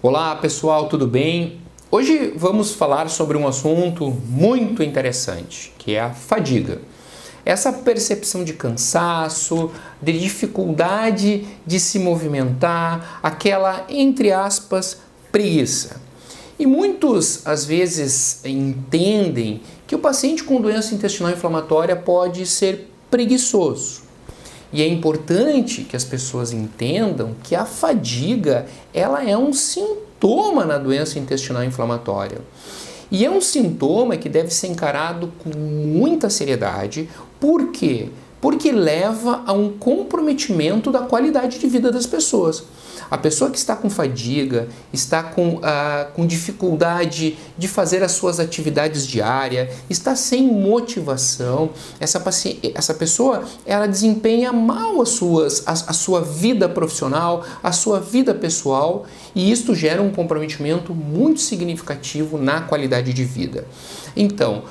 Olá pessoal, tudo bem? Hoje vamos falar sobre um assunto muito interessante, que é a fadiga. Essa percepção de cansaço, de dificuldade de se movimentar, aquela, entre aspas, preguiça. E muitos, às vezes, entendem que o paciente com doença intestinal inflamatória pode ser preguiçoso. E é importante que as pessoas entendam que a fadiga, ela é um sintoma na doença intestinal inflamatória. E é um sintoma que deve ser encarado com muita seriedade. Por quê? Porque leva a um comprometimento da qualidade de vida das pessoas. A pessoa que está com fadiga, está com dificuldade de fazer as suas atividades diárias, está sem motivação, essa pessoa ela desempenha mal a sua vida profissional, a sua vida pessoal, e isto gera um comprometimento muito significativo na qualidade de vida. Então,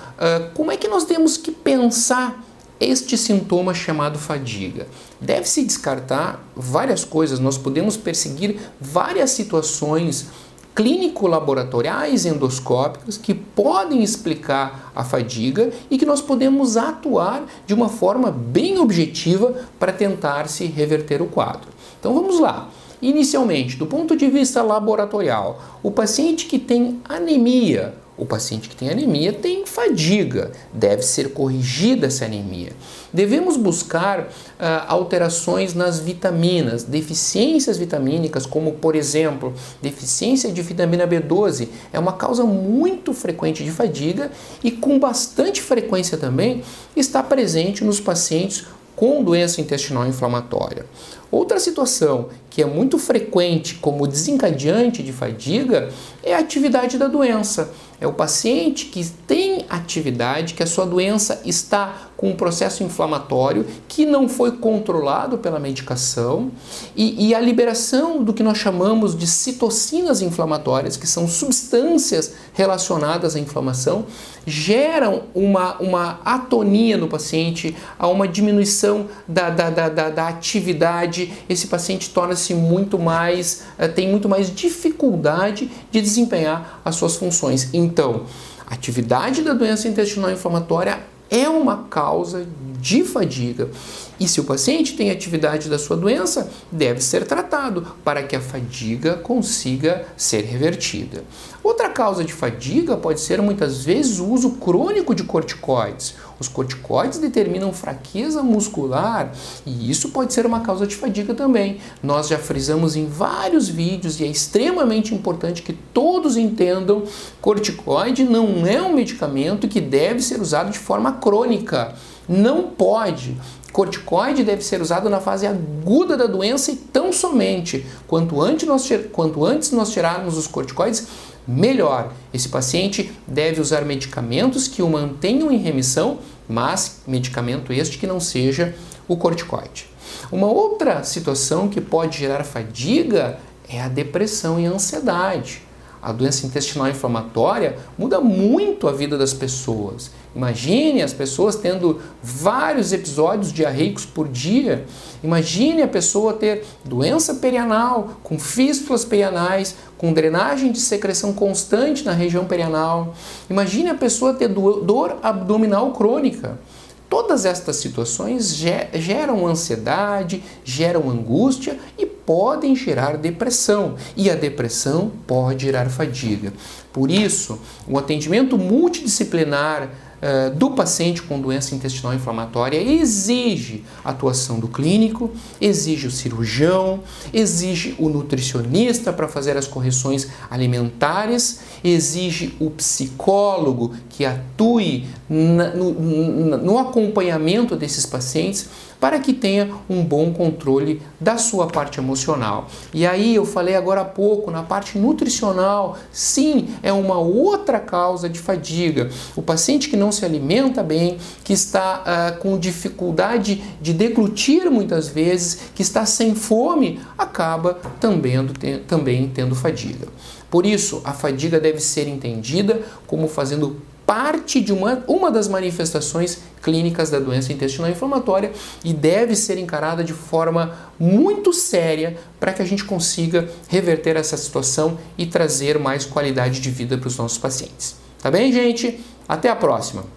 como é que nós temos que pensar este sintoma chamado fadiga? Deve-se descartar várias coisas, nós podemos perseguir várias situações clínico-laboratoriais endoscópicas que podem explicar a fadiga e que nós podemos atuar de uma forma bem objetiva para tentar se reverter o quadro. Então vamos lá. Inicialmente, do ponto de vista laboratorial, o paciente que tem anemia, tem fadiga, deve ser corrigida essa anemia. Devemos buscar alterações nas vitaminas, deficiências vitamínicas, como por exemplo, deficiência de vitamina B12, é uma causa muito frequente de fadiga e com bastante frequência também está presente nos pacientes com doença intestinal inflamatória. Outra situação que é muito frequente como desencadeante de fadiga é a atividade da doença. É o paciente que tem atividade, que a sua doença está com um processo inflamatório que não foi controlado pela medicação e a liberação do que nós chamamos de citocinas inflamatórias, que são substâncias relacionadas à inflamação, geram uma atonia no paciente, há uma diminuição da atividade, esse paciente torna-se tem muito mais dificuldade de desempenhar as suas funções. Então, a atividade da doença intestinal inflamatória é uma causa de fadiga. E se o paciente tem atividade da sua doença, deve ser tratado para que a fadiga consiga ser revertida. Outra causa de fadiga pode ser muitas vezes o uso crônico de corticoides. Os corticoides determinam fraqueza muscular e isso pode ser uma causa de fadiga também. Nós já frisamos em vários vídeos e é extremamente importante que todos entendam: corticoide não é um medicamento que deve ser usado de forma crônica. Não pode. Corticoide deve ser usado na fase aguda da doença e tão somente. Quanto antes nós tirarmos os corticoides, melhor. Esse paciente deve usar medicamentos que o mantenham em remissão, mas medicamento este que não seja o corticoide. Uma outra situação que pode gerar fadiga é a depressão e a ansiedade. A doença intestinal inflamatória muda muito a vida das pessoas. Imagine as pessoas tendo vários episódios diarreicos por dia. Imagine a pessoa ter doença perianal, com fístulas perianais, com drenagem de secreção constante na região perianal. Imagine a pessoa ter dor abdominal crônica. Todas estas situações geram ansiedade, geram angústia e podem gerar depressão. E a depressão pode gerar fadiga. Por isso, o atendimento multidisciplinar do paciente com doença intestinal inflamatória exige a atuação do clínico, exige o cirurgião, exige o nutricionista para fazer as correções alimentares, exige o psicólogo que atue no acompanhamento desses pacientes para que tenha um bom controle da sua parte emocional. E aí eu falei agora há pouco, na parte nutricional, sim, é uma outra causa de fadiga. O paciente que não se alimenta bem, que está com dificuldade de deglutir muitas vezes, que está sem fome, acaba também tendo fadiga. Por isso, a fadiga deve ser entendida como fazendo parte de uma das manifestações clínicas da doença intestinal inflamatória e deve ser encarada de forma muito séria para que a gente consiga reverter essa situação e trazer mais qualidade de vida para os nossos pacientes. Tá bem, gente? Até a próxima!